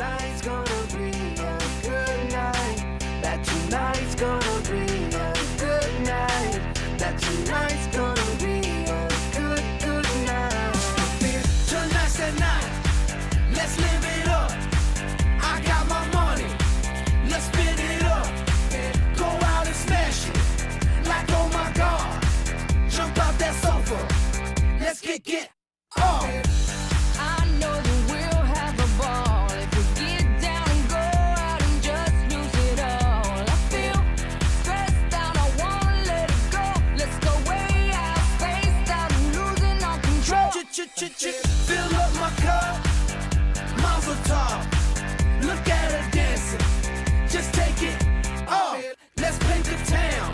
tonight's gonna be a good night. That tonight's gonna be a good night. That tonight's gonna be a good, good night. Tonight's the night. Let's live it up. I got my money. Let's spin it up. Go out and smash it. Like, oh my God. Jump out that sofa. Let's get off. I know that we'll have a ball if we get down and go out and just lose it all. I feel stressed out, I wanna let it go. Let's go way out, spaced out and losing all control. Fill up my cup, Mazel tov. Look at her dancing, just take it off. Let's paint the town,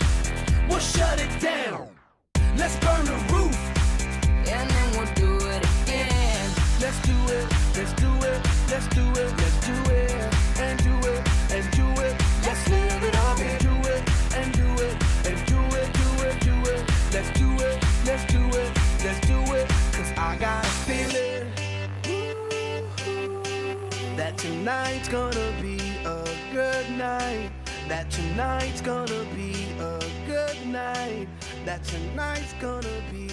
we'll shut it down. Let's burn the roof, And then we'll do it again. let's do it, let's do it, let's do it, let's do it, and do it, and do it. Let's live it up and do it, and do it, and do it, do it, do it. Let's do it, let's do it, let's do it. Cause I got a feeling that tonight's gonna be a good night. That tonight's gonna be a good night. That tonight's gonna be